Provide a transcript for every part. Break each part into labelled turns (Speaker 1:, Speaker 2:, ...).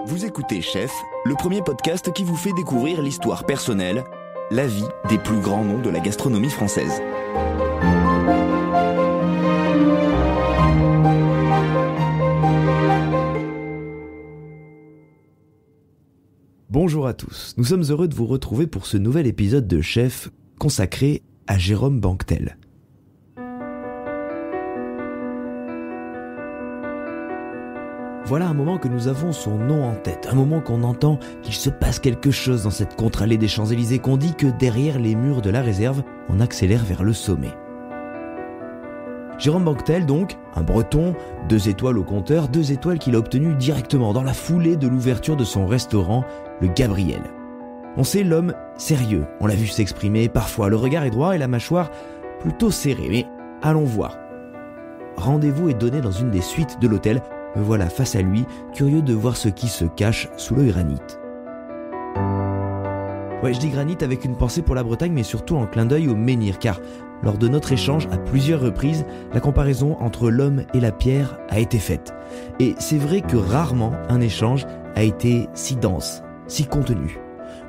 Speaker 1: Vous écoutez Chef, le premier podcast qui vous fait découvrir l'histoire personnelle, la vie des plus grands noms de la gastronomie française.
Speaker 2: Bonjour à tous, nous sommes heureux de vous retrouver pour ce nouvel épisode de Chef consacré à Jérôme Banquetel. Voilà un moment que nous avons son nom en tête, un moment qu'on entend qu'il se passe quelque chose dans cette contre-allée des Champs-Élysées, qu'on dit que derrière les murs de la réserve, on accélère vers le sommet. Jérôme Banquetel donc, un breton, 2 étoiles au compteur, 2 étoiles qu'il a obtenues directement dans la foulée de l'ouverture de son restaurant, le Gabriel. On sait l'homme sérieux, on l'a vu s'exprimer parfois, le regard est droit et la mâchoire plutôt serrée, mais allons voir. Rendez-vous est donné dans une des suites de l'hôtel. Me voilà face à lui, curieux de voir ce qui se cache sous le granit. Ouais, je dis granit avec une pensée pour la Bretagne, mais surtout en clin d'œil au menhir, car lors de notre échange, à plusieurs reprises, la comparaison entre l'homme et la pierre a été faite. Et c'est vrai que rarement un échange a été si dense, si contenu.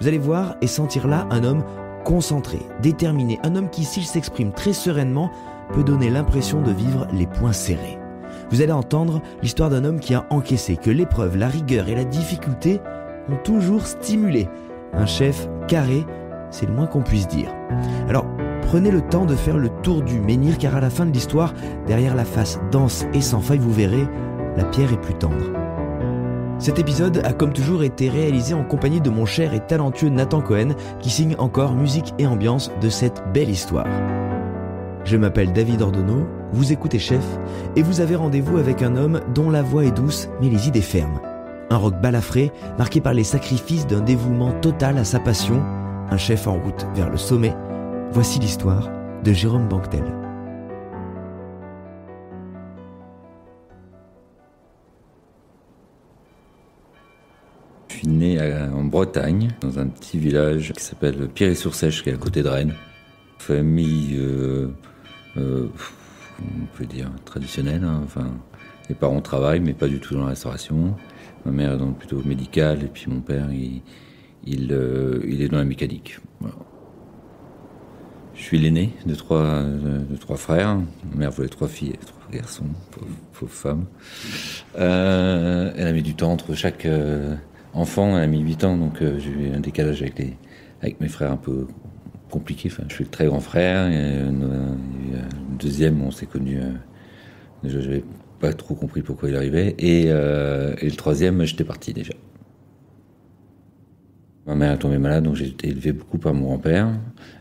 Speaker 2: Vous allez voir et sentir là un homme concentré, déterminé, un homme qui, s'il s'exprime très sereinement, peut donner l'impression de vivre les poings serrés. Vous allez entendre l'histoire d'un homme qui a encaissé que l'épreuve, la rigueur et la difficulté ont toujours stimulé. Un chef carré, c'est le moins qu'on puisse dire. Alors, prenez le temps de faire le tour du menhir, car à la fin de l'histoire, derrière la face dense et sans faille, vous verrez, la pierre est plus tendre. Cet épisode a comme toujours été réalisé en compagnie de mon cher et talentueux Nathan Cohen, qui signe encore musique et ambiance de cette belle histoire. Je m'appelle David Ordonneau, vous écoutez Chef, et vous avez rendez-vous avec un homme dont la voix est douce, mais les idées fermes. Un rock balafré, marqué par les sacrifices d'un dévouement total à sa passion, un chef en route vers le sommet. Voici l'histoire de Jérôme Banquetel.
Speaker 3: Je suis né en Bretagne, dans un petit village qui s'appelle Pierre-et-sur-Sèche, qui est à côté de Rennes. Famille, on peut dire traditionnelle, hein. Enfin, les parents travaillent, mais pas du tout dans la restauration. Ma mère est dans plutôt médical, et puis mon père, il est dans la mécanique. Voilà. Je suis l'aîné de trois frères. Ma mère voulait 3 filles et 3 garçons, pauvre femme. Elle a mis du temps entre chaque enfant, elle a mis 8 ans, donc j'ai eu un décalage avec mes frères un peu compliqué. Enfin, je suis le très grand frère, et le deuxième, on s'est connus, déjà j'avais pas trop compris pourquoi il arrivait, et le troisième, j'étais parti déjà. Ma mère est tombée malade, donc j'ai été élevé beaucoup par mon grand-père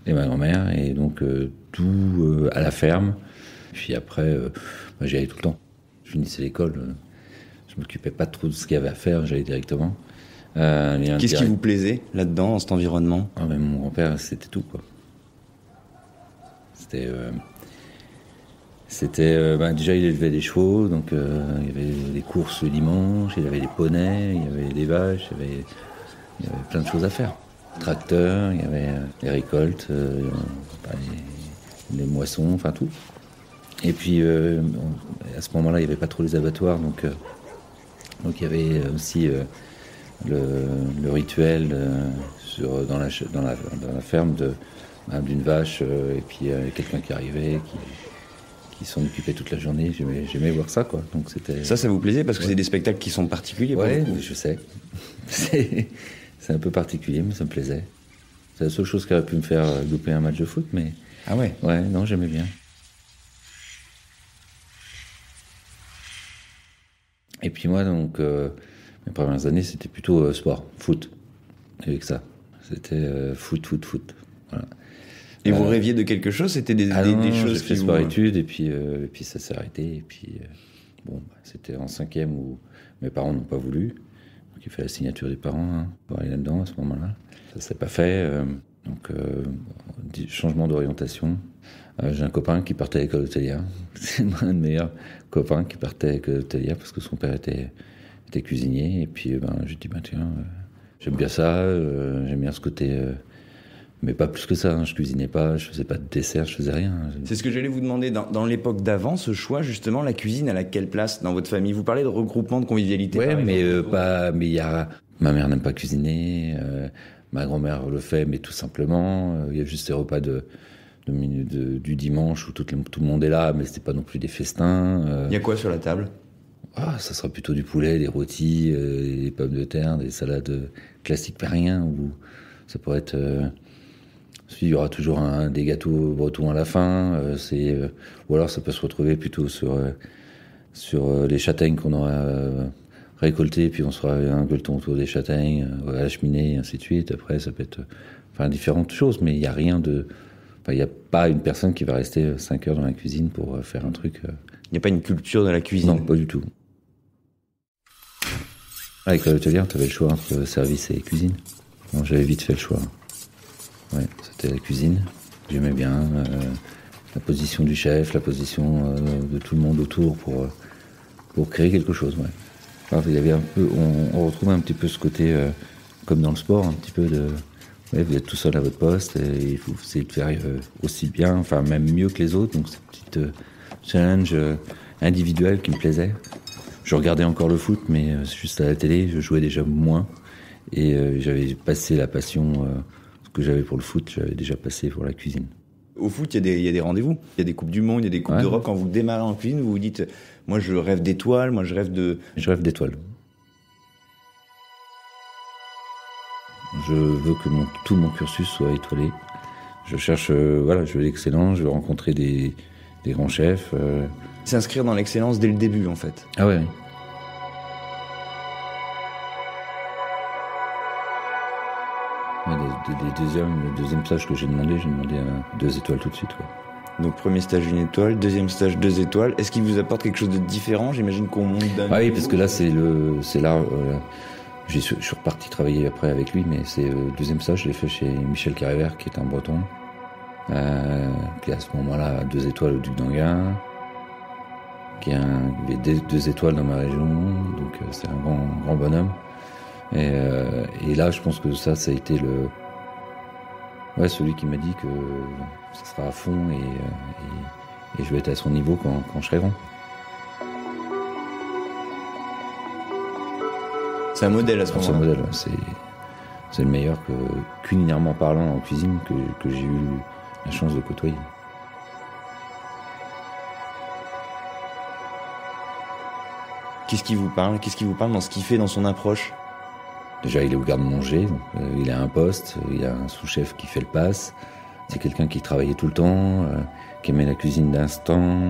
Speaker 3: et ma grand-mère, et donc tout à la ferme. Puis après, j'y allais tout le temps. Je finissais l'école, je m'occupais pas trop de ce qu'il y avait à faire, j'allais directement.
Speaker 1: Qu'est-ce qui vous plaisait là-dedans, dans cet environnement ?
Speaker 3: Mais mon grand-père, c'était tout, quoi. Déjà, il élevait des chevaux, donc il y avait des courses le dimanche, il y avait des poneys, il y avait des vaches, il y avait plein de choses à faire. Tracteurs, il y avait les récoltes, les moissons, enfin tout. Et puis, à ce moment-là, il n'y avait pas trop les abattoirs, donc il y avait aussi le rituel dans la ferme d'une vache, et puis quelqu'un qui arrivait, qui s'en occupait toute la journée. J'aimais voir ça, quoi. Donc
Speaker 1: Ça vous plaisait parce que c'est des spectacles qui sont particuliers.
Speaker 3: Ouais, je sais. C'est un peu particulier, mais ça me plaisait. C'est la seule chose qui aurait pu me faire louper un match de foot, mais...
Speaker 1: Ah ouais ?
Speaker 3: Ouais, non, j'aimais bien. Et puis moi, donc, mes premières années, c'était plutôt sport, foot, avec ça. C'était foot. Voilà.
Speaker 1: Et vous rêviez de quelque chose ? C'était des choses
Speaker 3: j'ai fait sport-études, et puis ça s'est arrêté. Et puis, c'était en 5e où mes parents n'ont pas voulu. Donc il fallait la signature des parents pour aller là-dedans à ce moment-là. Ça ne s'est pas fait. Donc, changement d'orientation. J'ai un copain qui partait à l'école hôtelière. C'est un de mes meilleurs copains qui partait à l'école hôtelière parce que son père était cuisinier. Et puis, j'ai dit, tiens, j'aime bien ça. J'aime bien ce côté Mais pas plus que ça, hein. Je cuisinais pas, je faisais pas de dessert, je faisais rien.
Speaker 1: C'est ce que j'allais vous demander. Dans l'époque d'avant, ce choix, justement, la cuisine, elle a quelle place dans votre famille? Vous parlez de regroupement, de convivialité.
Speaker 3: Ouais, mais il y a... Ma mère n'aime pas cuisiner, ma grand-mère le fait, mais tout simplement. Il y a juste ces repas du dimanche où tout le monde est là, mais c'était pas non plus des festins.
Speaker 1: Il y a quoi sur la table?
Speaker 3: Ça sera plutôt du poulet, des rôtis, des pommes de terre, des salades classiques, pas rien. Ou ça pourrait être... il y aura toujours des gâteaux bretons à la fin. Ou alors ça peut se retrouver plutôt sur les châtaignes qu'on aura récoltées, puis on se fera un gueuleton autour des châtaignes, à la cheminée, et ainsi de suite. Après, ça peut être différentes choses, mais il n'y a rien de... il n'y a pas une personne qui va rester 5 heures dans la cuisine pour faire un truc...
Speaker 1: Il n'y a pas une culture de la cuisine?
Speaker 3: Non, pas du tout. Avec la hôtelière, tu avais le choix entre service et cuisine. Bon, j'avais vite fait le choix. Ouais, c'était la cuisine. J'aimais bien la position du chef, la position de tout le monde autour pour créer quelque chose. Ouais. Enfin, il y avait un peu, on retrouvait un petit peu ce côté, comme dans le sport, un petit peu de... Ouais, vous êtes tout seul à votre poste et il faut essayer de faire aussi bien, enfin même mieux que les autres. Donc c'est un petit challenge individuel qui me plaisait. Je regardais encore le foot, mais juste à la télé, je jouais déjà moins. Et j'avais passé la passion, ce que j'avais pour le foot, j'avais déjà passé pour la cuisine.
Speaker 1: Au foot, il y a des rendez-vous. Il y a des Coupes du Monde, il y a des Coupes d'Europe. Quand vous démarrez en cuisine, vous vous dites, moi je rêve d'étoiles, moi je rêve de...
Speaker 3: Je rêve d'étoiles. Je veux que tout mon cursus soit étoilé. Je cherche, je veux l'excellence, je veux rencontrer des grands chefs.
Speaker 1: S'inscrire dans l'excellence dès le début, en fait.
Speaker 3: Ah ouais. Le deuxième stage que j'ai demandé 2 étoiles tout de suite. Ouais.
Speaker 1: Donc premier stage 1 étoile, deuxième stage 2 étoiles. Est-ce qu'il vous apporte quelque chose de différent? J'imagine qu'on monte d'un...
Speaker 3: Ah oui, parce que là, c'est là... je suis reparti travailler après avec lui, mais c'est le deuxième stage, je l'ai fait chez Michel Carrevert, qui est un Breton, qui à ce moment-là a 2 étoiles au Duc d'Enghien, qui avait 2 étoiles dans ma région, donc c'est un grand bonhomme. Et là, je pense que ça a été celui qui m'a dit que ça sera à fond et je vais être à son niveau quand je serai grand.
Speaker 1: C'est un modèle à ce moment-là.
Speaker 3: C'est un modèle, c'est le meilleur culinairement parlant en cuisine que j'ai eu la chance de côtoyer.
Speaker 1: Qu'est-ce qui vous parle dans ce qu'il fait, dans son approche?
Speaker 3: Déjà, il est au garde-manger, il a un poste, il y a un sous-chef qui fait le passe. C'est quelqu'un qui travaillait tout le temps, qui aimait la cuisine d'instant.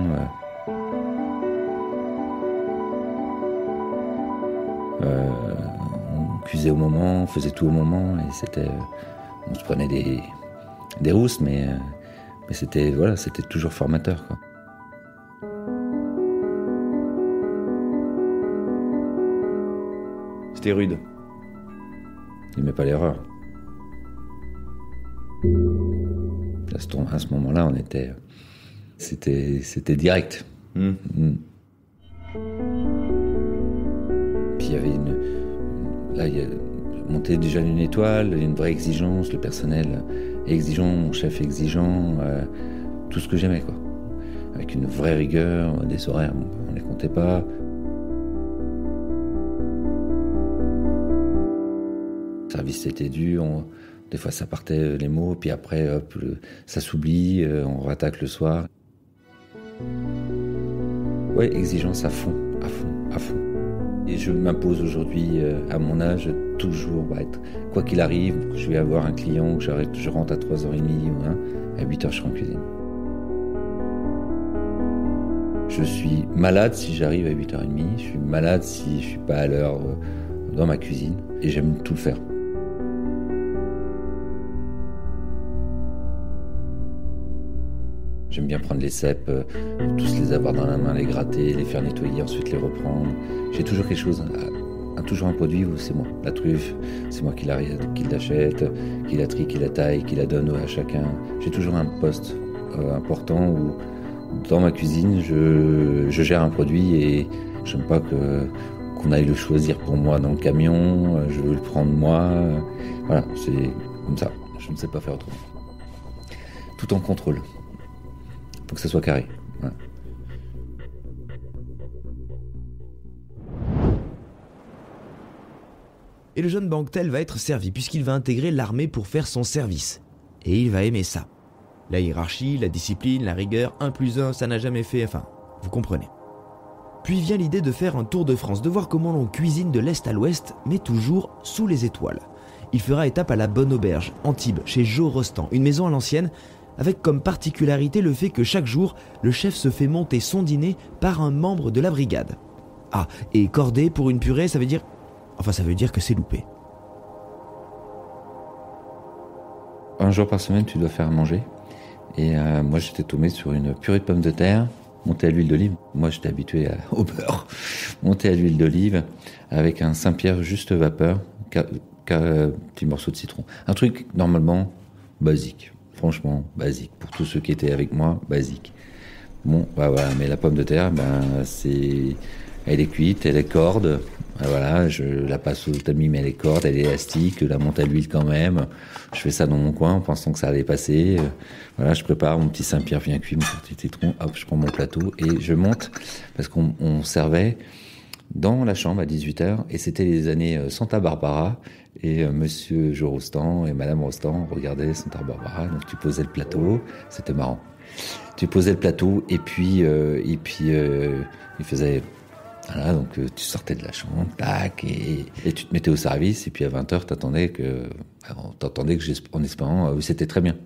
Speaker 3: On cuisait au moment, on faisait tout au moment, et on se prenait des rousses, mais c'était toujours formateur, quoi.
Speaker 1: C'était rude.
Speaker 3: Il n'aimait pas l'erreur. À ce moment-là, c'était direct. Puis il y avait il montait déjà une étoile, une vraie exigence, le personnel est exigeant, mon chef est exigeant, tout ce que j'aimais, quoi. Avec une vraie rigueur, des horaires, on les comptait pas. Le service c'était dur, des fois ça partait les mots, puis après hop, ça s'oublie, on rattaque le soir. Ouais, exigence à fond. Et je m'impose aujourd'hui, à mon âge, toujours quoi qu'il arrive, que je vais avoir un client, que je rentre à 3h30 ou à 8h je serai en cuisine. Je suis malade si j'arrive à 8h30, je suis malade si je suis pas à l'heure dans ma cuisine, et j'aime tout le faire. J'aime bien prendre les cèpes, tous les avoir dans la main, les gratter, les faire nettoyer, ensuite les reprendre. J'ai toujours quelque chose, toujours un produit où c'est moi. La truffe, c'est moi qui l'achète, qui la trie, qui la taille, qui la donne à chacun. J'ai toujours un poste important où, dans ma cuisine, je gère un produit et j'aime pas qu'on aille le choisir pour moi dans le camion. Je veux le prendre moi. Voilà, c'est comme ça. Je ne sais pas faire autrement. Tout en contrôle. Faut que ça soit carré. Voilà.
Speaker 2: Et le jeune Banquetel va être servi puisqu'il va intégrer l'armée pour faire son service. Et il va aimer ça. La hiérarchie, la discipline, la rigueur, 1 + 1, ça n'a jamais fait... Enfin, vous comprenez. Puis vient l'idée de faire un tour de France, de voir comment l'on cuisine de l'Est à l'Ouest, mais toujours sous les étoiles. Il fera étape à la Bonne Auberge, Antibes, chez Joe Rostand, une maison à l'ancienne, avec comme particularité le fait que chaque jour, le chef se fait monter son dîner par un membre de la brigade. Ah, et cordé pour une purée, ça veut dire que c'est loupé.
Speaker 3: Un jour par semaine, tu dois faire à manger. Et moi, j'étais tombé sur une purée de pommes de terre, montée à l'huile d'olive. Moi, j'étais habitué au beurre. Montée à l'huile d'olive, avec un Saint-Pierre juste vapeur, petit morceau de citron. Un truc, normalement, basique. Franchement, basique. Pour tous ceux qui étaient avec moi, basique. Bon, bah voilà. Mais la pomme de terre, elle est cuite, elle est corde. Voilà, je la passe au tamis, mais elle est corde, elle est élastique, je la monte à l'huile quand même. Je fais ça dans mon coin en pensant que ça allait passer. Voilà, je prépare mon petit Saint-Pierre bien cuit, mon petit citron. Hop, je prends mon plateau et je monte parce qu'on servait dans la chambre à 18h et c'était les années Santa Barbara et monsieur Joe Rostand et madame Rostand regardaient Santa Barbara. Donc tu posais le plateau, c'était marrant. Tu posais le plateau et puis il faisait... Voilà, donc tu sortais de la chambre, tac, et tu te mettais au service, et puis à 20h, t'entendais en espérant, c'était très bien.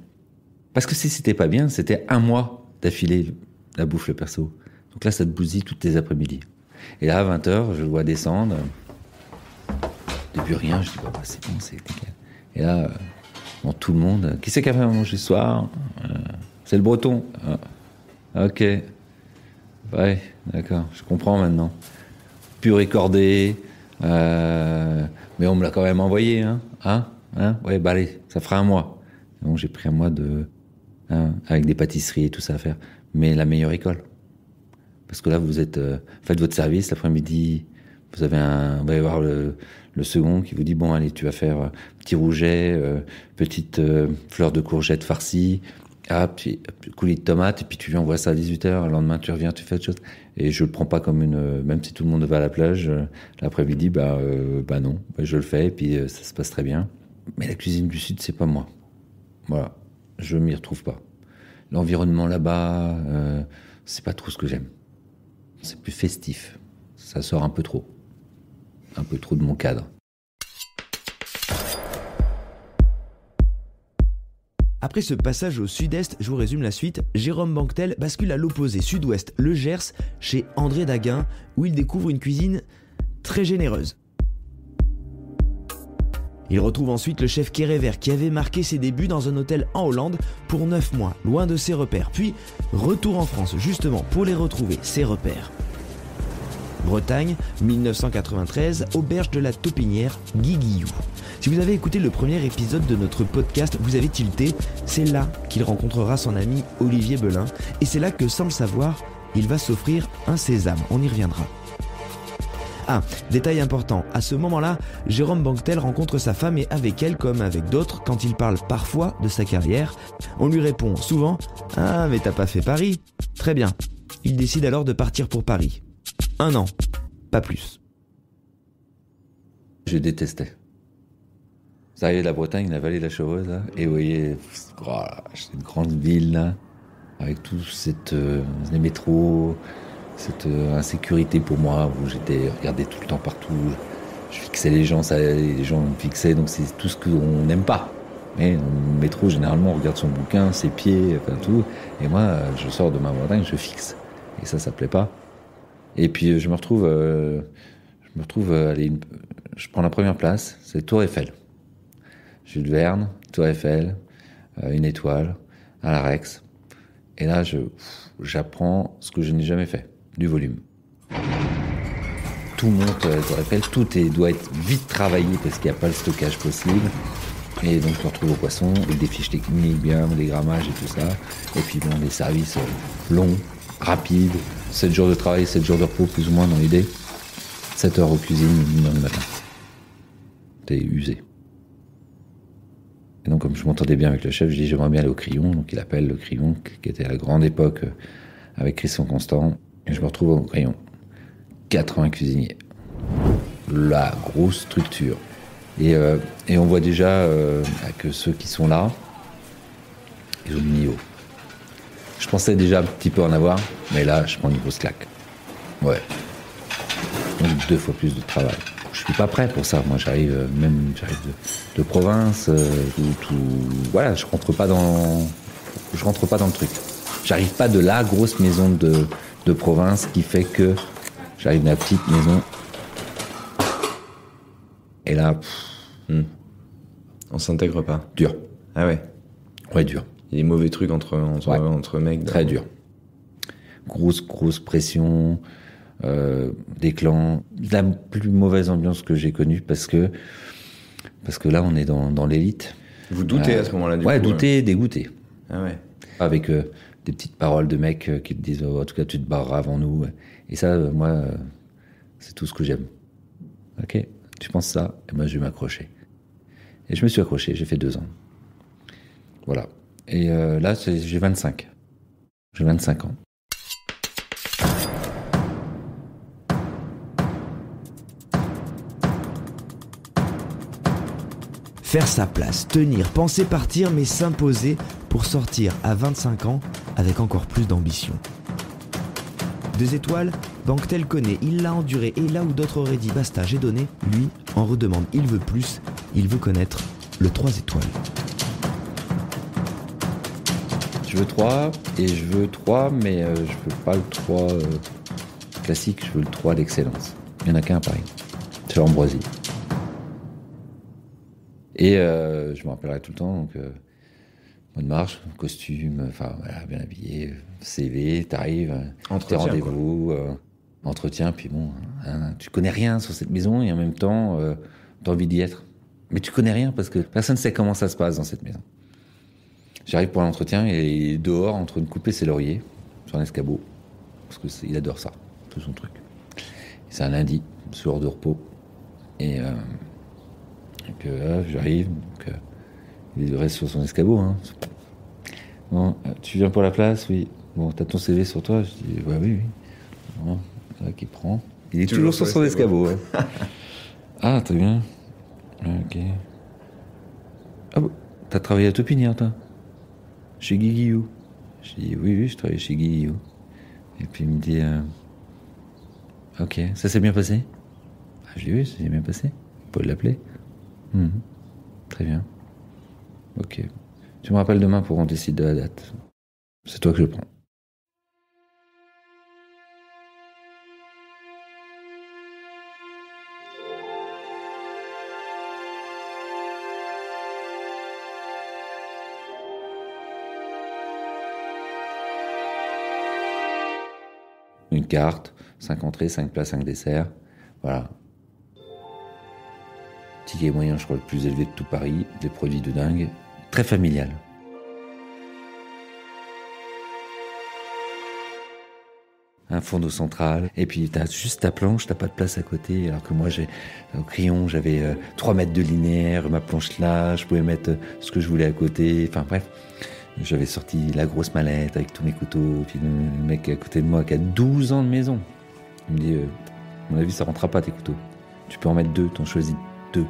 Speaker 3: Parce que si c'était pas bien, c'était 1 mois d'affilée la bouffe, le perso. Donc là, ça te bousille toutes tes après-midi. Et là, à 20h, je le vois descendre. Depuis rien, je dis, bah, c'est bon, c'est nickel. Et là, tout le monde, qui c'est qui a fait à manger ce soir? C'est le breton. Ok. Ouais, d'accord, je comprends maintenant. Purée cordée, mais on me l'a quand même envoyé, hein? Ouais, bah allez, ça fera 1 mois. Donc j'ai pris 1 mois avec des pâtisseries et tout ça à faire. Mais la meilleure école. Parce que là, vous faites votre service, l'après-midi, il va y avoir le second qui vous dit, bon, allez, tu vas faire petit rouget, petite fleur de courgette farcie, puis coulis de tomates, et puis tu lui envoies ça à 18h, le lendemain tu reviens, tu fais autre chose. Et je le prends pas comme même si tout le monde va à la plage, l'après-midi, non, je le fais, et puis ça se passe très bien. Mais la cuisine du Sud, c'est pas moi. Voilà, je m'y retrouve pas. L'environnement là-bas, c'est pas trop ce que j'aime. C'est plus festif, ça sort un peu trop de mon cadre.
Speaker 2: Après ce passage au sud-est, je vous résume la suite, Jérôme Banquetel bascule à l'opposé, sud-ouest, le Gers, chez André Daguin, où il découvre une cuisine très généreuse. Il retrouve ensuite le chef Kérévert qui avait marqué ses débuts dans un hôtel en Hollande pour 9 mois, loin de ses repères. Puis, retour en France, justement, pour les retrouver, ses repères. Bretagne, 1993, auberge de la Taupinière, Guy Guillou. Si vous avez écouté le premier épisode de notre podcast, vous avez tilté, c'est là qu'il rencontrera son ami Olivier Belin, et c'est là que, sans le savoir, il va s'offrir un sésame, on y reviendra. Ah, détail important, à ce moment-là, Jérôme Banquetel rencontre sa femme et avec elle, comme avec d'autres, quand il parle parfois de sa carrière, on lui répond souvent « Ah, mais t'as pas fait Paris ?» Très bien, il décide alors de partir pour Paris. 1 an, pas plus.
Speaker 3: Je détestais. Vous arrivez de la Bretagne, la vallée de la Chevreuse, là, et vous voyez, c'est une grande ville, là, avec tout les métros, cette insécurité pour moi, où j'étais regardé tout le temps partout. Je fixais les gens me fixaient, donc c'est tout ce qu'on n'aime pas. Mais dans le métro, généralement, on regarde son bouquin, ses pieds, enfin tout. Et moi, je sors de ma Bretagne, je fixe. Et ça plaît pas. Et puis je me retrouve, je prends la première place, c'est Tour Eiffel. Jules Verne, Tour Eiffel, une étoile, à la Rex. Et là, j'apprends ce que je n'ai jamais fait, du volume. Tout monte à la Tour Eiffel, doit être vite travaillé parce qu'il n'y a pas le stockage possible. Et donc je me retrouve au poisson, avec des fiches techniques bien, des grammages et tout ça. Et puis bon, des services longs, rapides, 7 jours de travail, 7 jours de repos, plus ou moins dans l'idée. 7 heures aux cuisines, 1h du matin. T'es usé. Et donc, comme je m'entendais bien avec le chef, je dis j'aimerais bien aller au Crillon. Donc, il appelle le Crillon, qui était à la grande époque avec Christian Constant. Et je me retrouve au Crillon. 80 cuisiniers. La grosse structure. Et on voit déjà que ceux qui sont là, ils ont du niveau. Je pensais déjà un petit peu en avoir, mais là, je prends une grosse claque. Ouais. Donc 2 fois plus de travail. Je suis pas prêt pour ça. Moi, j'arrive de province, voilà, je rentre pas dans le truc. J'arrive pas de la grosse maison de province qui fait que j'arrive de la petite maison. Et là,
Speaker 4: On s'intègre pas.
Speaker 3: dur.
Speaker 4: Ah ouais.
Speaker 3: Ouais, dur.
Speaker 4: Il y a des mauvais trucs entre mecs.
Speaker 3: Très dur. Grosse pression, des clans, la plus mauvaise ambiance que j'ai connue parce que là on est dans l'élite.
Speaker 4: Vous doutez à ce moment-là du coup?
Speaker 3: Ouais, dégoûté.
Speaker 4: Ah ouais.
Speaker 3: Avec des petites paroles de mecs qui te disent en tout cas tu te barreras avant nous. Et ça, moi, c'est tout ce que j'aime. Ok, tu penses ça? Et moi je vais m'accrocher. Et je me suis accroché, j'ai fait 2 ans. Voilà. Et là, j'ai 25. J'ai 25 ans.
Speaker 2: Faire sa place, tenir, penser partir, mais s'imposer pour sortir à 25 ans avec encore plus d'ambition. 2 étoiles, Banquetel connaît, il l'a enduré, et là où d'autres auraient dit basta, j'ai donné, lui en redemande, il veut plus, il veut connaître le 3 étoiles.
Speaker 3: Je veux 3, et je veux 3, mais je veux pas le 3 classique, je veux le 3 d'excellence. Il n'y en a qu'un à Paris, c'est l'Ambroisie. Et je me rappellerai tout le temps, donc bonne marche, costume, enfin voilà, bien habillé, CV, t'arrives, tes rendez-vous, entretien, puis bon, tu connais rien sur cette maison et en même temps, t'as envie d'y être. Mais tu connais rien parce que personne ne sait comment ça se passe dans cette maison. J'arrive pour l'entretien et dehors, en train de couper ses lauriers sur un escabeau, parce qu'il adore ça, tout son truc. Et c'est un lundi, soir de repos, et j'arrive, donc il reste sur son escabeau. Hein. Bon, tu viens pour la place? Oui. Bon, t'as ton CV sur toi? Je dis, ouais, oui. Bon, c'est là qu'il prend. Il est toujours sur son escabeau. Ouais. Ah, très bien. Ok. Ah bon, t'as travaillé à Taupinière, toi? Chez Guy Guillou? Je dis, oui, je travaille chez Guy Guillou. Et puis il me dit, ok, ça s'est bien passé? Je dis, oui, ça s'est bien passé. Vous pouvez l'appeler? Très bien. Ok. Tu me rappelles demain pour qu'on décide de la date. C'est toi que je prends. Une carte, 5 entrées, 5 plats, 5 desserts. Voilà. Ticket moyen, je crois, le plus élevé de tout Paris. Des produits de dingue. Très familial. Un fourneau central. Et puis, t'as juste ta planche, t'as pas de place à côté. Alors que moi, au Crillon, j'avais 3 mètres de linéaire, ma planche là, je pouvais mettre ce que je voulais à côté. Enfin, bref. J'avais sorti la grosse mallette avec tous mes couteaux. Puis le mec à côté de moi qui a 12 ans de maison, il me dit, à mon avis, ça rentrera pas tes couteaux. Tu peux en mettre 2, t'en choisis 2.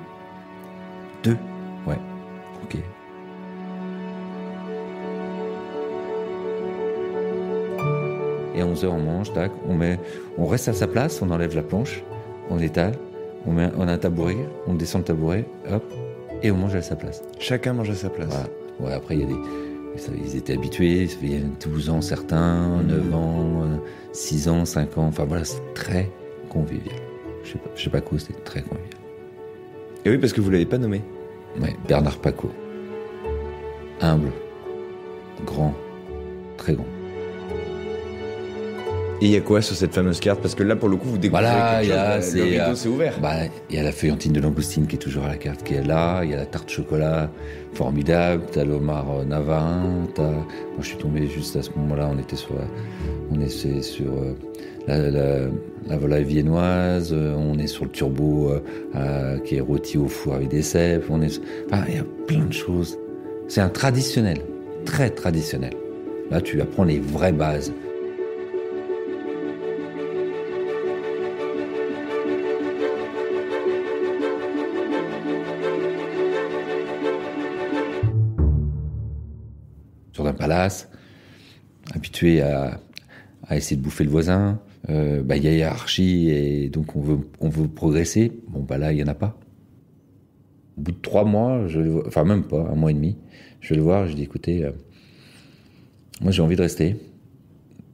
Speaker 3: 2? Ouais. Ok. Et à 11h, on mange, tac, on reste à sa place, on enlève la planche, on étale, on a un tabouret, on descend le tabouret, hop, et on mange à sa place.
Speaker 4: Chacun mange à sa place.
Speaker 3: Voilà. Ouais, après, il y a ils étaient habitués, il y a 12 ans certains, 9 ans, 6 ans, 5 ans, enfin voilà, c'est très convivial. Je sais pas quoi, c'était très convivial.
Speaker 4: Et oui, parce que vous l'avez pas nommé.
Speaker 3: Ouais, Bernard Paco. Humble, grand, très grand.
Speaker 4: Et il y a quoi sur cette fameuse carte? Parce que là, pour le coup, vous découvrez
Speaker 3: Voilà,
Speaker 4: quelque chose. Le rideau s'est ouvert.
Speaker 3: Il y a la feuillantine de langoustine qui est toujours à la carte qui est là. Il y a la tarte chocolat formidable. T'as l'homard navarin. Moi, je suis tombé juste à ce moment-là. On était sur la volaille viennoise. On est sur le turbo qui est rôti au four avec des cèpes. Il y a plein de choses. C'est un traditionnel, très traditionnel. Là, tu apprends les vraies bases. D'un palace, habitué à essayer de bouffer le voisin. Il y a hiérarchie et donc on veut progresser. Là, il n'y en a pas. Au bout de 3 mois, même pas, 1 mois et demi, je vais le voir, je dis écoutez, moi j'ai envie de rester,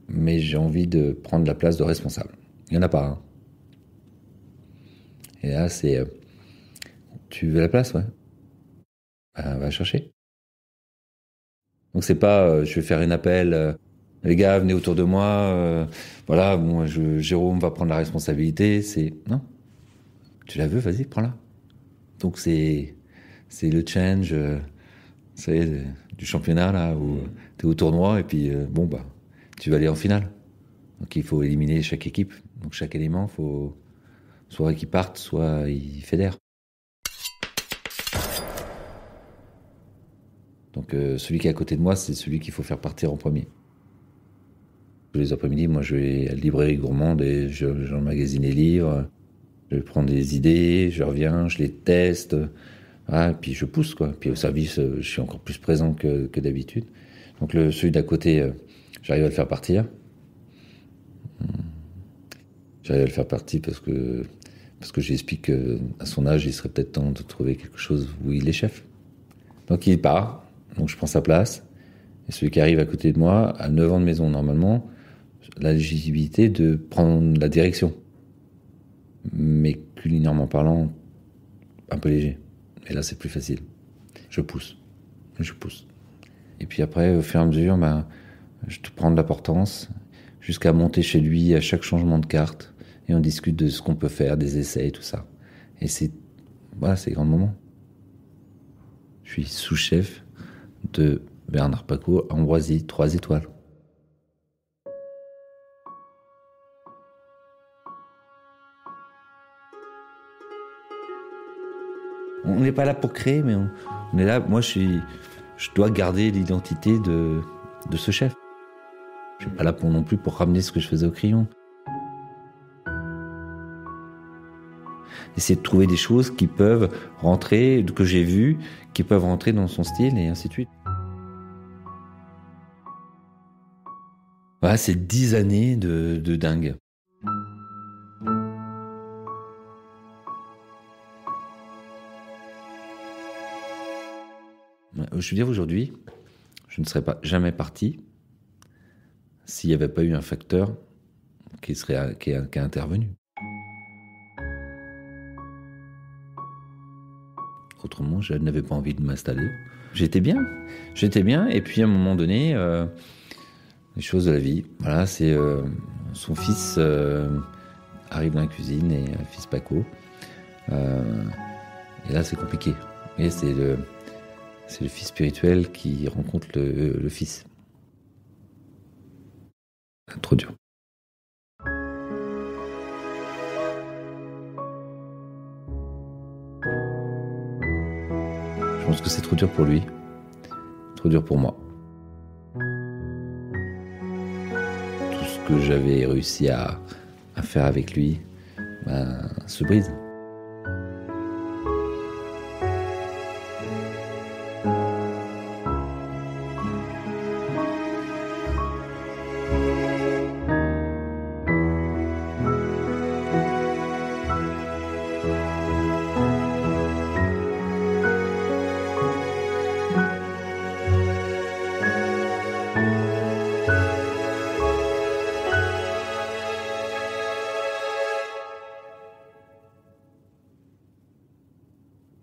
Speaker 3: mais j'ai envie de prendre la place de responsable. Il n'y en a pas. Hein. Et là, c'est tu veux la place, ouais. Va chercher. Donc c'est pas je vais faire un appel, les gars venez autour de moi, Jérôme va prendre la responsabilité, c'est non. Tu la veux, vas-y, prends-la. Donc c'est le change du championnat là où tu es au tournoi et puis tu vas aller en finale. Donc il faut éliminer chaque équipe. Donc chaque élément, faut soit qu'il parte, soit il fédère. Donc celui qui est à côté de moi, c'est celui qu'il faut faire partir en premier. Tous les après-midi, moi je vais à la librairie gourmande et j'emmagasine les livres, je prends des idées, je reviens, je les teste, et puis je pousse quoi. Puis au service, je suis encore plus présent que d'habitude. Donc celui d'à côté, j'arrive à le faire partir. J'arrive à le faire partir parce que j'explique qu'à son âge, il serait peut-être temps de trouver quelque chose où il est chef. Donc il part. Donc je prends sa place, et celui qui arrive à côté de moi, à 9 ans de maison normalement, la légitimité de prendre la direction. Mais culinairement parlant, un peu léger. Et là c'est plus facile. Je pousse. Et puis après, au fur et à mesure, je te prends de l'importance, jusqu'à monter chez lui à chaque changement de carte, et on discute de ce qu'on peut faire, des essais et tout ça. Et c'est grand moment. Je suis sous-chef de Bernard Pacot, Ambroisie, 3 étoiles. On n'est pas là pour créer, mais on est là. Moi, je dois garder l'identité de ce chef. Je suis pas là non plus pour ramener ce que je faisais au crayon. Essayer de trouver des choses qui peuvent rentrer, que j'ai vues, qui peuvent rentrer dans son style et ainsi de suite. Voilà, c'est 10 années de dingue. Je veux dire, aujourd'hui, je ne serais jamais parti s'il n'y avait pas eu un facteur qui est intervenu. Autrement, je n'avais pas envie de m'installer. J'étais bien, et puis à un moment donné, les choses de la vie, voilà, c'est son fils arrive dans la cuisine, et fils Paco, et là c'est compliqué. Et c'est le fils spirituel qui rencontre le fils. C'est trop dur. Je pense que c'est trop dur pour lui, trop dur pour moi. Tout ce que j'avais réussi à faire avec lui se brise.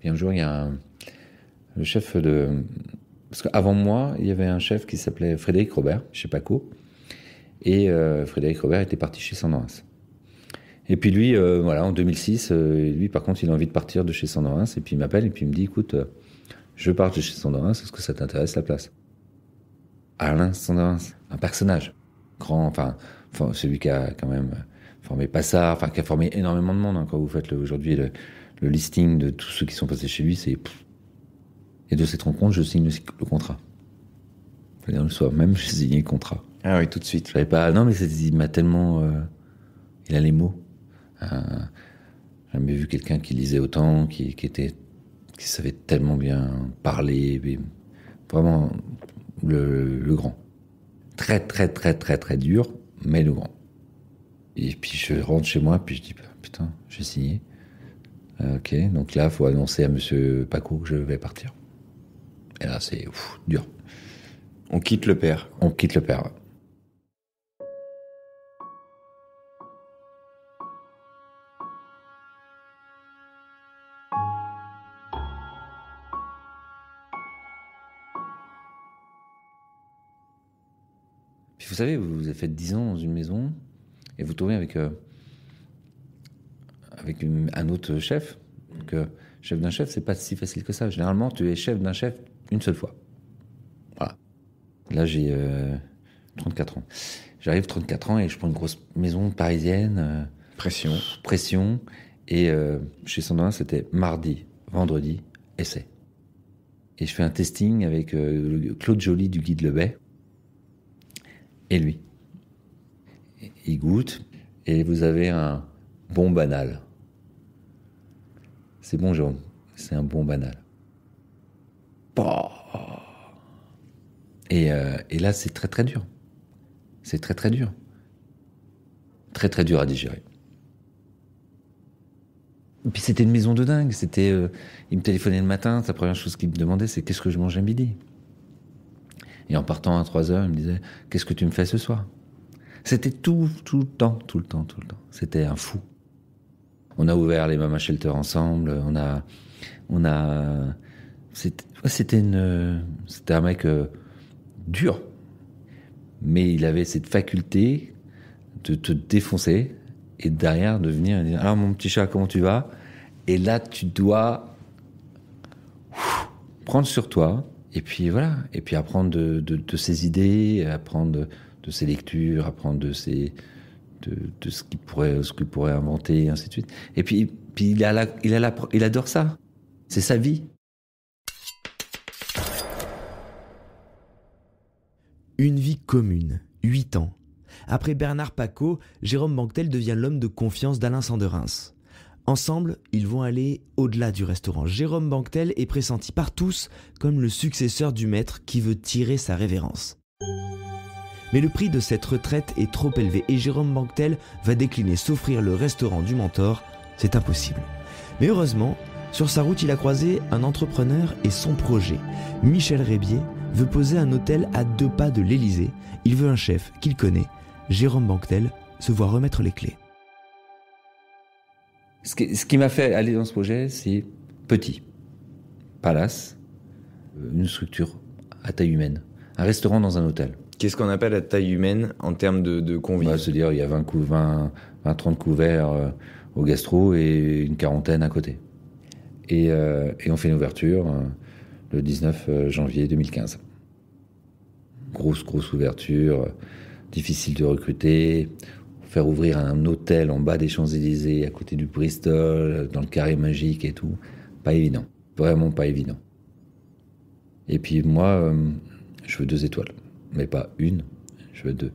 Speaker 3: Et un jour, il y a le chef de... Parce qu'avant moi, il y avait un chef qui s'appelait Frédéric Robert, chez Paco. Et Frédéric Robert était parti chez Sandorin. Et puis lui, en 2006, lui par contre, il a envie de partir de chez Sandorin. Et puis il m'appelle et puis il me dit, écoute, je pars de chez Sandorin, est-ce que ça t'intéresse la place? Alain Sandorin, un personnage grand, enfin celui qui a quand même formé Passard, enfin qui a formé énormément de monde. Hein, quand vous faites aujourd'hui le listing de tous ceux qui sont passés chez lui, c'est... Et de cette rencontre, je signe le contrat. Le soir même, j'ai signé le contrat.
Speaker 4: Ah oui, tout de suite.
Speaker 3: Je savais pas... Non, mais il m'a tellement... il a les mots. J'ai jamais vu quelqu'un qui lisait autant, qui savait tellement bien parler. Vraiment, le grand. Très, très, très, très, très dur, mais le grand. Et puis je rentre chez moi, puis je dis, putain, j'ai signé. Ok, donc là, il faut annoncer à monsieur Paco que je vais partir. Et là, c'est dur.
Speaker 4: On quitte le père.
Speaker 3: On quitte le père, ouais. Puis vous savez, vous avez fait 10 ans dans une maison et vous tournez avec un autre chef. Donc, chef d'un chef, c'est pas si facile que ça. Généralement, tu es chef d'un chef une seule fois. Voilà. Là, j'ai 34 ans. J'arrive 34 ans et je prends une grosse maison parisienne. Pression. Et chez Sandorin, c'était mardi, vendredi, essai. Et je fais un testing avec Claude Joly du Guide Le Bay. Et lui. Il goûte, et vous avez un bon banal. C'est bon, Jérôme. C'est un bon banal. Et là, c'est très, très dur. C'est très, très dur. Très, très dur à digérer. Et puis, c'était une maison de dingue. Il me téléphonait le matin. La première chose qu'il me demandait, c'est qu'est-ce que je mange à midi. Et en partant à 3h, il me disait, qu'est-ce que tu me fais ce soir? C'était tout le temps. C'était un fou. On a ouvert les Mama Shelter ensemble. C'était un mec dur. Mais il avait cette faculté de te défoncer et derrière de venir et dire, alors mon petit chat, comment tu vas? Et là, tu dois prendre sur toi. Et puis voilà, et puis apprendre de ses idées, apprendre de ses lectures, apprendre de ce qu'il pourrait inventer, et ainsi de suite. Et puis il adore ça. C'est sa vie.
Speaker 2: Une vie commune, 8 ans. Après Bernard Paco, Jérôme Banquetel devient l'homme de confiance d'Alain Sandorin. Ensemble, ils vont aller au-delà du restaurant. Jérôme Banquetel est pressenti par tous comme le successeur du maître qui veut tirer sa révérence. Mais le prix de cette retraite est trop élevé et Jérôme Banquetel va décliner s'offrir le restaurant du mentor. C'est impossible. Mais heureusement, sur sa route, il a croisé un entrepreneur et son projet. Michel Rébier veut poser un hôtel à 2 pas de l'Élysée. Il veut un chef qu'il connaît. Jérôme Banquetel se voit remettre les clés.
Speaker 3: Ce qui m'a fait aller dans ce projet, c'est petit. Palace, une structure à taille humaine. Un restaurant dans un hôtel.
Speaker 4: Qu'est-ce qu'on appelle à taille humaine en termes de convives?
Speaker 3: C'est-à-dire, il y a 20-30 couverts au gastro et une quarantaine à côté. Et on fait une ouverture le 19 janvier 2015. Grosse ouverture, difficile de recruter. Faire ouvrir un hôtel en bas des Champs-Élysées, à côté du Bristol, dans le Carré Magique et tout, pas évident. Vraiment pas évident. Et puis moi, je veux 2 étoiles. Mais pas une, je veux 2.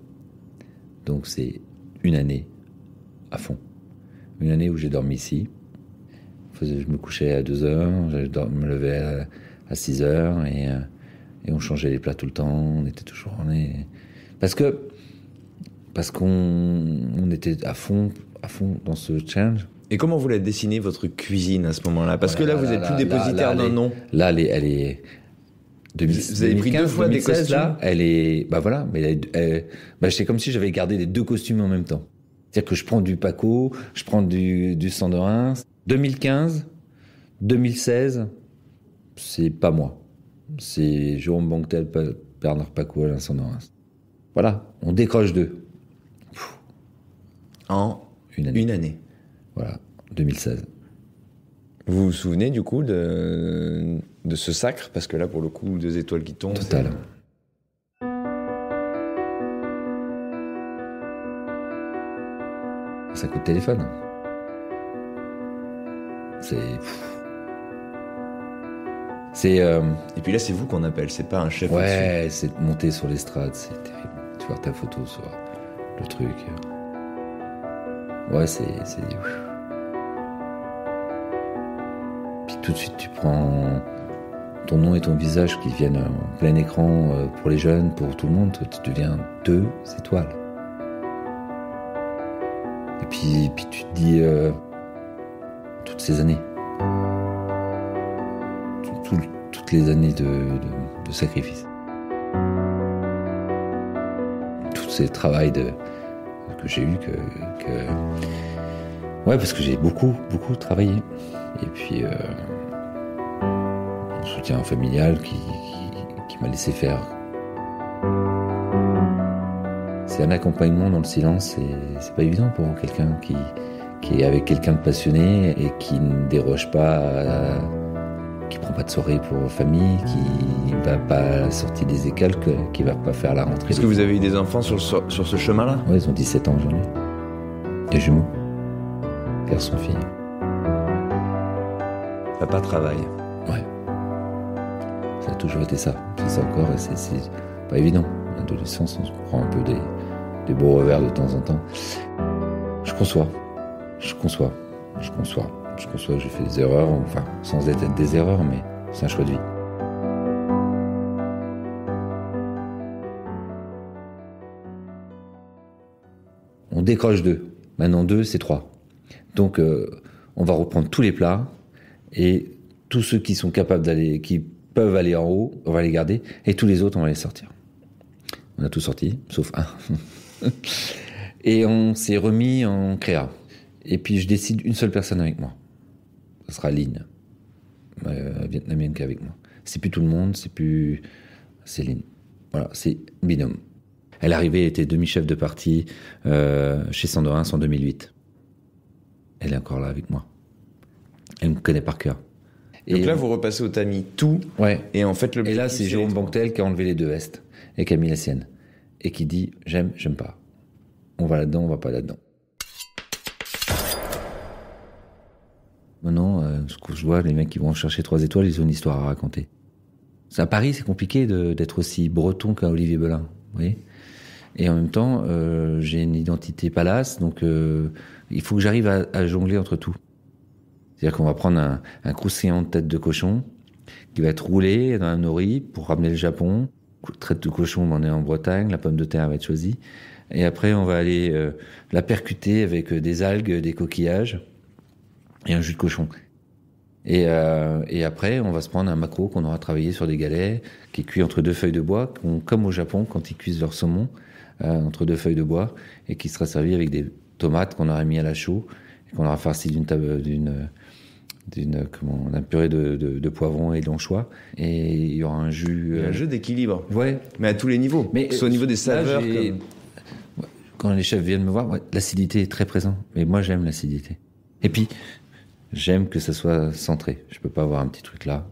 Speaker 3: Donc c'est une année à fond. Une année où j'ai dormi ici. Je me couchais à 2h, je me levais à 6h et on changeait les plats tout le temps. On était toujours... Parce qu'on était à fond dans ce challenge.
Speaker 4: Et comment vous l'avez dessiné, votre cuisine, à ce moment-là? Parce que là, vous n'êtes plus dépositaire d'un nom.
Speaker 3: Là, elle est...
Speaker 4: Vous avez pris 2 fois des costumes.
Speaker 3: Là, elle est... voilà. Mais c'est comme si j'avais gardé les 2 costumes en même temps. C'est-à-dire que je prends du Paco, je prends du Sandorin. 2015, 2016, c'est pas moi. C'est Jérôme Banquetel, Bernard Paco, Alain Sandorin. Voilà, on décroche d'eux.
Speaker 4: En
Speaker 3: Une année. Voilà, 2016.
Speaker 4: Vous vous souvenez du coup de ce sacre? Parce que là, pour le coup, 2 étoiles qui tombent.
Speaker 3: Total. C'est un coup de téléphone.
Speaker 4: Et puis là, c'est vous qu'on appelle, c'est pas un chef au-dessus.
Speaker 3: Ouais, c'est de monter sur l'estrade, c'est terrible. Tu vois ta photo sur le truc. Ouais, c'est... Puis tout de suite, tu prends ton nom et ton visage qui viennent en plein écran pour les jeunes, pour tout le monde. Tu deviens 2 étoiles. Et puis tu te dis... toutes ces années. Toutes les années de sacrifice. Tout ce travail que j'ai eu, ouais, parce que j'ai beaucoup travaillé. Et puis, mon soutien familial qui m'a laissé faire. C'est un accompagnement dans le silence, et c'est pas évident pour quelqu'un qui est avec quelqu'un de passionné et qui ne déroge pas, qui prend pas de soirée pour famille, qui va pas à la sortie des écoles, qui va pas faire la rentrée.
Speaker 4: Est-ce que vous avez eu des enfants sur ce chemin-là?
Speaker 3: Oui, ils ont 17 ans aujourd'hui. Des jumeaux. Garçon-fille.
Speaker 4: Papa travaille.
Speaker 3: Ouais. Ça a toujours été ça. C'est ça encore, et c'est pas évident. L'adolescence, on se prend un peu des beaux revers de temps en temps. Je conçois que j'ai fait des erreurs, enfin, sans être des erreurs, mais c'est un choix de vie. On décroche 2. Maintenant 2, c'est 3. Donc, on va reprendre tous les plats, et tous ceux qui sont capables d'aller, qui peuvent aller en haut, on va les garder, et tous les autres, on va les sortir. On a tout sorti, sauf un. Et on s'est remis en créa. Et puis je décide une seule personne avec moi. Ce sera Lynn, vietnamienne qui est avec moi. C'est plus tout le monde, c'est Lynn. Voilà, c'est binôme. Elle est arrivée, elle était demi-chef de parti chez Sandorin en 2008. Elle est encore là avec moi. Elle me connaît par cœur.
Speaker 4: Donc là, vous repassez au tamis tout.
Speaker 3: Ouais.
Speaker 4: Et en fait,
Speaker 3: Et là, c'est Jérôme Banquetel qui a enlevé les 2 vestes et qui a mis la sienne. Et qui dit, j'aime pas. On va là-dedans, on va pas là-dedans. Maintenant, ce que je vois, les mecs qui vont chercher 3 étoiles, ils ont une histoire à raconter. À Paris, c'est compliqué d'être aussi breton qu'un Olivier Belin, vous voyez. Et en même temps, j'ai une identité palace, donc il faut que j'arrive à jongler entre tout. C'est-à-dire qu'on va prendre un croustillant de tête de cochon qui va être roulé dans un nori pour ramener le Japon. Traite de cochon, on est en Bretagne, la pomme de terre va être choisie. Et après, on va aller la percuter avec des algues, des coquillages et un jus de cochon. Et après, on va se prendre un maquereau qu'on aura travaillé sur des galets, qui est cuit entre 2 feuilles de bois, comme au Japon, quand ils cuisent leur saumon, entre 2 feuilles de bois, et qui sera servi avec des tomates qu'on aura mis à la chaux, et qu'on aura farci d'un purée de poivrons et d'anchois, et il y aura un jus...
Speaker 4: Un jeu d'équilibre.
Speaker 3: Ouais.
Speaker 4: Mais à tous les niveaux.
Speaker 3: Mais
Speaker 4: soit au niveau des saveurs.
Speaker 3: Quand les chefs viennent me voir, l'acidité est très présente. Mais moi, j'aime l'acidité. Et puis, j'aime que ça soit centré. Je peux pas avoir un petit truc là.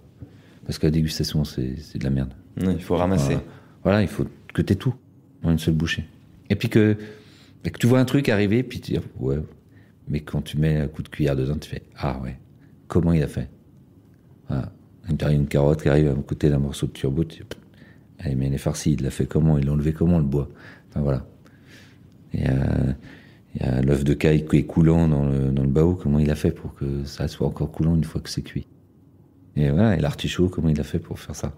Speaker 3: Parce que la dégustation, c'est de la merde.
Speaker 4: Il faut ramasser.
Speaker 3: Voilà, il faut que t'aies tout dans une seule bouchée. Et puis que tu vois un truc arriver, puis tu dis, ouais. Mais quand tu mets un coup de cuillère dedans, tu fais, ah ouais. Comment il a fait? Voilà. Une carotte qui arrive à côté d'un morceau de turbo, tu dis, mais elle est farcie, il l'a fait comment? Il l'a enlevé comment, le bois? Enfin voilà. Il y a l'œuf de caille qui est coulant dans le bao, comment il a fait pour que ça soit encore coulant une fois que c'est cuit? Et voilà, et l'artichaut, comment il a fait pour faire ça?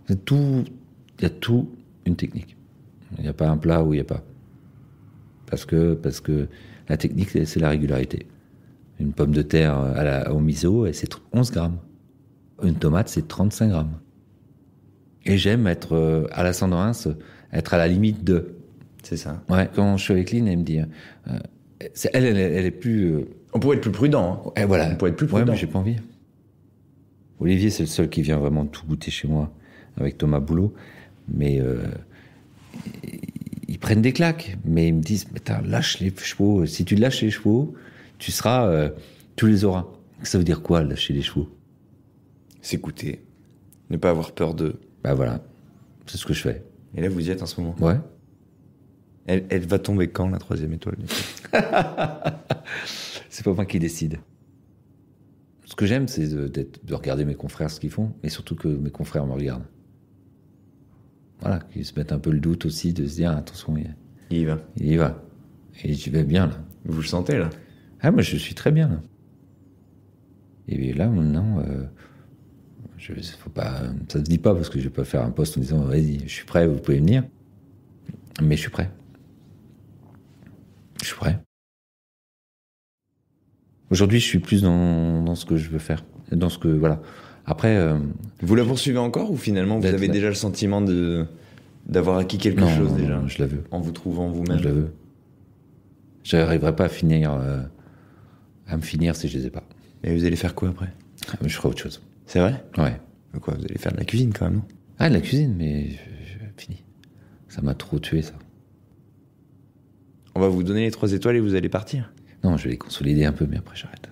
Speaker 3: Il y a tout une technique. Il n'y a pas un plat où il n'y a pas. Parce que la technique, c'est la régularité. Une pomme de terre au miso, c'est 11 grammes. Une tomate, c'est 35 grammes. Et j'aime être à la Sandorin, être à la limite de.
Speaker 4: C'est ça.
Speaker 3: Ouais. Quand je suis avec Lynn, elle me dit, elle est plus.
Speaker 4: On pourrait être plus prudent.
Speaker 3: Et voilà.
Speaker 4: On pourrait être plus prudent.
Speaker 3: Ouais, mais j'ai pas envie. Olivier, c'est le seul qui vient vraiment tout goûter chez moi, avec Thomas Boulot. Mais il prennent des claques, mais ils me disent, lâche les chevaux. Si tu lâches les chevaux, tu les auras. Ça veut dire quoi, lâcher les chevaux?
Speaker 4: S'écouter, ne pas avoir peur d'eux.
Speaker 3: Bah voilà, c'est ce que je fais.
Speaker 4: Et là, vous y êtes en ce moment.
Speaker 3: Ouais.
Speaker 4: Elle va tomber quand, la 3e étoile?
Speaker 3: C'est pas moi qui décide. Ce que j'aime, c'est de regarder mes confrères ce qu'ils font, et surtout que mes confrères me regardent. Voilà, qu'ils se mettent un peu le doute aussi, de se dire, attention,
Speaker 4: Il y va.
Speaker 3: il y va. Et j'y vais bien, là.
Speaker 4: Vous le sentez, là?
Speaker 3: Ah, moi, je suis très bien, là. Et là, maintenant, faut pas, ça se dit pas, parce que je vais pas faire un post en disant, vas-y, je suis prêt, vous pouvez venir. Mais je suis prêt. Je suis prêt. Aujourd'hui, je suis plus dans ce que je veux faire. Dans ce que, voilà. Après.
Speaker 4: Vous la poursuivez encore, ou finalement vous avez déjà le sentiment d'avoir acquis quelque chose déjà?
Speaker 3: Non, je la veux.
Speaker 4: En vous trouvant vous-même?
Speaker 3: Je la veux. Je n'arriverai pas à me finir si je les ai pas.
Speaker 4: Et vous allez faire quoi après?
Speaker 3: Je ferai autre chose.
Speaker 4: C'est vrai?
Speaker 3: Ouais.
Speaker 4: Quoi, vous allez faire de la cuisine quand même, non?
Speaker 3: Ah, de la cuisine, mais fini. Ça m'a trop tué, ça.
Speaker 4: On va vous donner les 3 étoiles et vous allez partir?
Speaker 3: Non, je vais les consolider un peu, mais après j'arrête.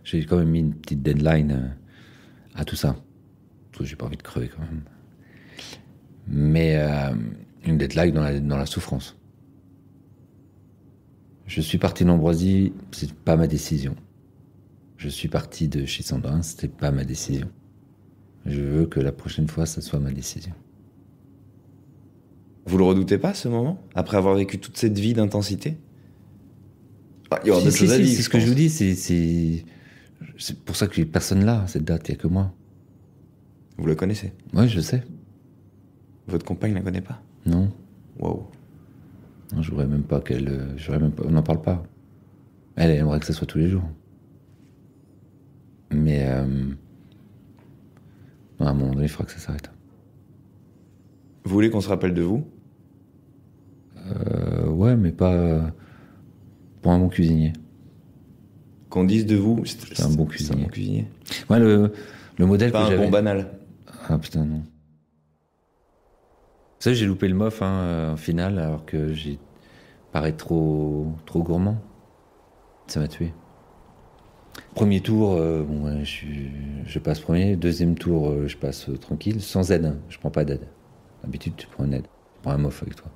Speaker 3: J'ai quand même mis une petite deadline à tout ça. Parce que j'ai pas envie de crever quand même. Mais une deadline dans la souffrance. Je suis parti d'Ambroisie, c'est pas ma décision. Je suis parti de chez Sandrin, c'était pas ma décision. Je veux que la prochaine fois, ça soit ma décision.
Speaker 4: Vous le redoutez pas, ce moment? Après avoir vécu toute cette vie d'intensité? Il y aura d'autres choses à vivre.
Speaker 3: C'est ce que je vous dis, c'est pour ça que personne là, cette date, il n'y a que moi.
Speaker 4: Vous la connaissez?
Speaker 3: Oui, je sais.
Speaker 4: Votre compagne la connaît pas?
Speaker 3: Non.
Speaker 4: Waouh.
Speaker 3: Non, je voudrais même pas on n'en parle pas. Elle aimerait que ça soit tous les jours. Mais non, à un moment donné, il faudra que ça s'arrête.
Speaker 4: Vous voulez qu'on se rappelle de vous?
Speaker 3: Ouais, mais pas pour un bon cuisinier.
Speaker 4: Qu'on dise de vous,
Speaker 3: c'est un bon cuisinier.
Speaker 4: C'est un bon cuisinier.
Speaker 3: Ouais, le modèle
Speaker 4: pas
Speaker 3: que j'avais.
Speaker 4: Pas un bon banal.
Speaker 3: Ah putain, non. Vous savez, j'ai loupé le MOF en finale, alors que j'ai paraît trop gourmand. Ça m'a tué. Premier tour, je passe premier. Deuxième tour, je passe tranquille, sans aide. Je prends pas d'aide. D'habitude, tu prends une aide. Tu prends un MOF avec toi.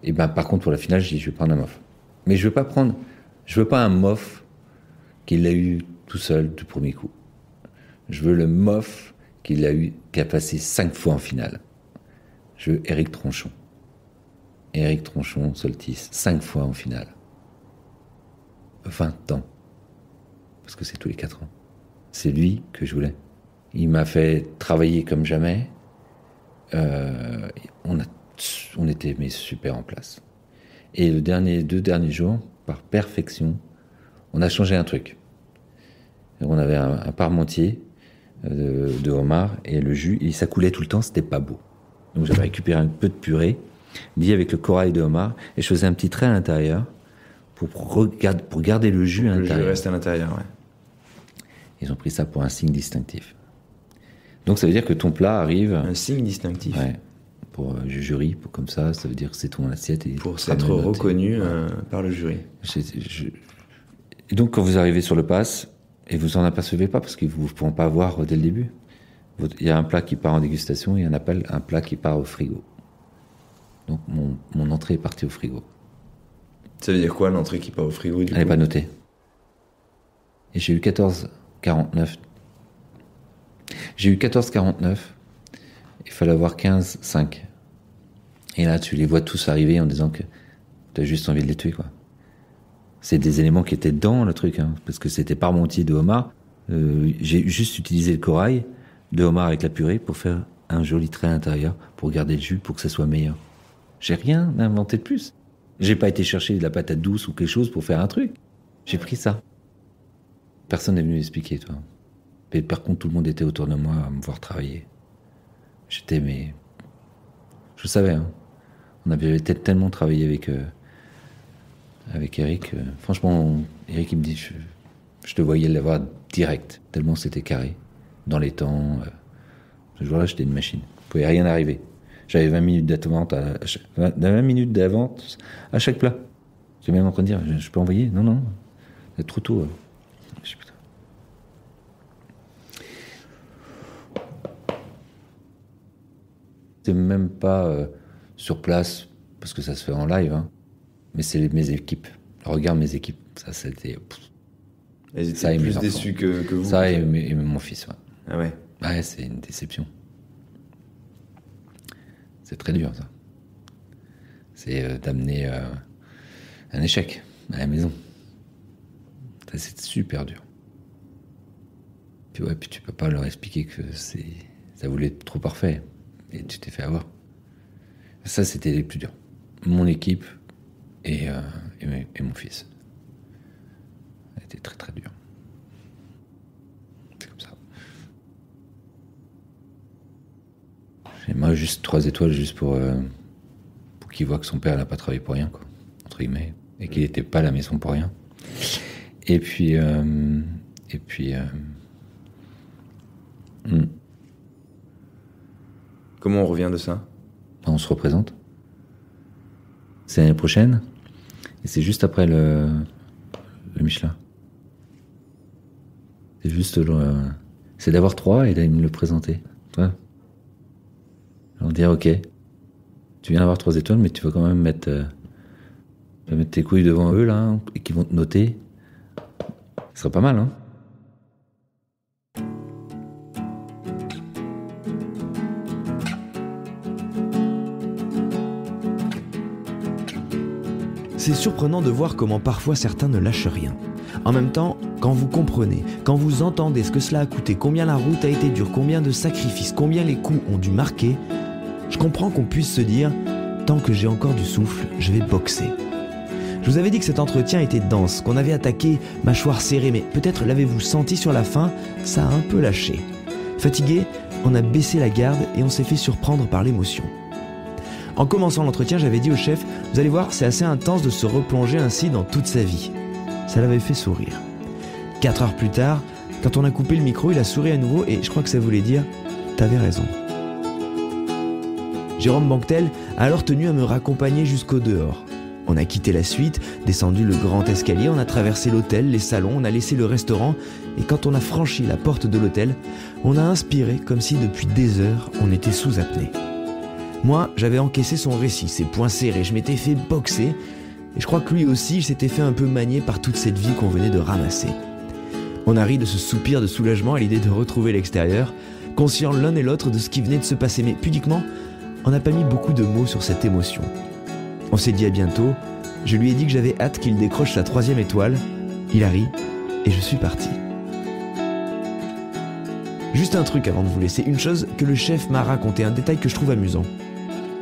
Speaker 3: Et ben, par contre, pour la finale, je dis, je vais prendre un MOF. Mais je veux pas un MOF qu'il a eu tout seul du premier coup. Je veux le MOF qui a passé 5 fois en finale. Je veux Éric Tronchon. Éric Tronchon, Soltis, 5 fois en finale. 20 ans. Parce que c'est tous les 4 ans. C'est lui que je voulais. Il m'a fait travailler comme jamais. On était mais super en place. Et les 2 derniers jours, par perfection, on a changé un truc. On avait un parmentier de homard et le jus, et ça coulait tout le temps, c'était pas beau. Donc j'avais récupéré un peu de purée, lié avec le corail de homard, et je faisais un petit trait à l'intérieur pour garder le jus à l'intérieur.
Speaker 4: Le jus reste à l'intérieur, ouais.
Speaker 3: Ils ont pris ça pour un signe distinctif. Donc ça veut dire que ton plat arrive...
Speaker 4: Un signe distinctif.
Speaker 3: Ouais. Pour jury, comme ça veut dire que c'est ton assiette. Et
Speaker 4: pour être reconnu par le jury.
Speaker 3: Et donc quand vous arrivez sur le pass, et vous en apercevez pas, parce que vous ne pouvez pas voir dès le début. Il y a un plat qui part en dégustation et un plat qui part au frigo. Donc mon entrée est partie au frigo.
Speaker 4: Ça veut dire quoi, l'entrée qui part au frigo?
Speaker 3: Elle n'est pas notée. Et j'ai eu 14,49. J'ai eu 14,49. Il fallait avoir 15,5. Et là, tu les vois tous arriver en disant que tu as juste envie de les tuer, quoi. C'est des éléments qui étaient dans le truc, hein, parce que c'était parmentier de homard. J'ai juste utilisé le corail de homard avec la purée pour faire un joli trait à l'intérieur, pour garder le jus, pour que ça soit meilleur. J'ai rien inventé de plus. J'ai pas été chercher de la patate douce ou quelque chose pour faire un truc. J'ai pris ça. Personne n'est venu m'expliquer, toi. Mais par contre, tout le monde était autour de moi à me voir travailler. Je savais, hein. On avait tellement travaillé avec Eric. Franchement, Eric, il me dit, je te voyais l'avoir direct, tellement c'était carré, dans les temps. Ce jour-là, j'étais une machine. Il ne pouvait rien arriver. J'avais 20 minutes d'attente 20 minutes d'avance à chaque plat. J'étais même en train de dire, je peux envoyer? Non, c'est trop tôt. Je dis, putain. C'est même pas sur place, parce que ça se fait en live, hein, mais c'est mes équipes. Regarde mes équipes, ça c'était...
Speaker 4: Elles étaient plus déçues que vous.
Speaker 3: Ça et mon fils, ouais.
Speaker 4: Ah ouais.
Speaker 3: Ouais, c'est une déception. C'est très dur, ça. C'est d'amener un échec à la maison. Ça, c'est super dur. Puis ouais, puis tu peux pas leur expliquer que ça voulait être trop parfait. Et tu t'es fait avoir. Ça, c'était les plus durs. Mon équipe et mon fils. Ça a été très très dur. C'est comme ça. J'aimerais juste 3 étoiles juste pour qu'il voit que son père n'a pas travaillé pour rien, quoi, entre guillemets, et qu'il n'était pas à la maison pour rien. Et puis
Speaker 4: Comment on revient de ça?
Speaker 3: on se représente. C'est l'année prochaine, et c'est juste après le Michelin. C'est juste c'est d'avoir 3 et d'aller me le présenter. Ouais. Alors dire, ok, tu viens d'avoir 3 étoiles, mais tu vas quand même mettre tes couilles devant eux, là, et qui vont te noter. Ce serait pas mal, hein?
Speaker 2: C'est surprenant de voir comment parfois certains ne lâchent rien. En même temps, quand vous comprenez, quand vous entendez ce que cela a coûté, combien la route a été dure, combien de sacrifices, combien les coups ont dû marquer, je comprends qu'on puisse se dire « Tant que j'ai encore du souffle, je vais boxer ». Je vous avais dit que cet entretien était dense, qu'on avait attaqué mâchoire serrée, mais peut-être l'avez-vous senti sur la fin, ça a un peu lâché. Fatigué, on a baissé la garde et on s'est fait surprendre par l'émotion. En commençant l'entretien, j'avais dit au chef « Vous allez voir, c'est assez intense de se replonger ainsi dans toute sa vie ». Ça l'avait fait sourire. 4 heures plus tard, quand on a coupé le micro, il a souri à nouveau et je crois que ça voulait dire « T'avais raison ». Jérôme Banquetel a alors tenu à me raccompagner jusqu'au dehors. On a quitté la suite, descendu le grand escalier, on a traversé l'hôtel, les salons, on a laissé le restaurant et quand on a franchi la porte de l'hôtel, on a inspiré comme si depuis des heures on était sous apnée. Moi, j'avais encaissé son récit, ses poings serrés, je m'étais fait boxer et je crois que lui aussi il s'était fait un peu manier par toute cette vie qu'on venait de ramasser. On a ri de ce soupir de soulagement à l'idée de retrouver l'extérieur, conscients l'un et l'autre de ce qui venait de se passer, mais pudiquement, on n'a pas mis beaucoup de mots sur cette émotion. On s'est dit à bientôt, je lui ai dit que j'avais hâte qu'il décroche sa 3e étoile, il a ri et je suis parti. Juste un truc avant de vous laisser, une chose que le chef m'a raconté, un détail que je trouve amusant.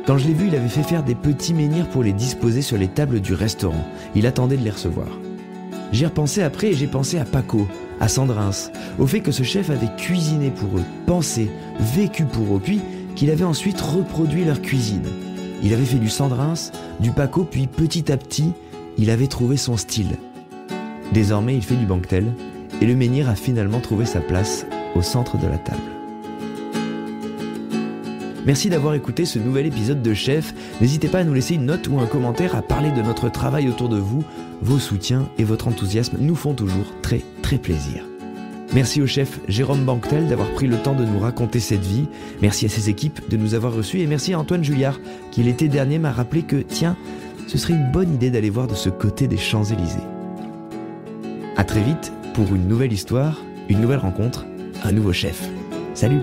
Speaker 2: Quand je l'ai vu, il avait fait faire des petits menhirs pour les disposer sur les tables du restaurant. Il attendait de les recevoir. J'y ai repensé après et j'ai pensé à Paco, à Sandrins, au fait que ce chef avait cuisiné pour eux, pensé, vécu pour eux, puis qu'il avait ensuite reproduit leur cuisine. Il avait fait du Sandrins, du Paco, puis petit à petit, il avait trouvé son style. Désormais, il fait du Banquetel, et le menhir a finalement trouvé sa place au centre de la table. Merci d'avoir écouté ce nouvel épisode de Chef. N'hésitez pas à nous laisser une note ou un commentaire, à parler de notre travail autour de vous. Vos soutiens et votre enthousiasme nous font toujours très très plaisir. Merci au chef Jérôme Banquetel d'avoir pris le temps de nous raconter cette vie. Merci à ses équipes de nous avoir reçus et merci à Antoine Julliard qui l'été dernier m'a rappelé que, tiens, ce serait une bonne idée d'aller voir de ce côté des Champs-Élysées. À très vite pour une nouvelle histoire, une nouvelle rencontre, un nouveau chef. Salut!